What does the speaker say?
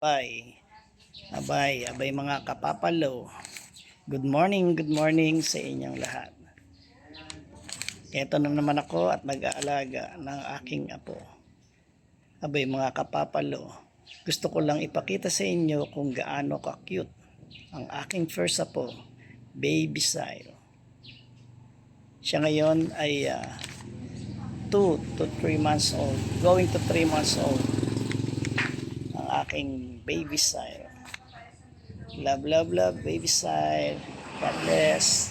Abay, abay mga kapapalo. Good morning sa inyong lahat. Ito na naman ako at mag-aalaga ng aking apo. Abay mga kapapalo, gusto ko lang ipakita sa inyo kung gaano ka-cute ang aking first apo, Baby Sile. Siya ngayon ay 2 to 3 months old, going to 3 months old. Ang aking Baby Sile. Love, Baby Sile. God bless.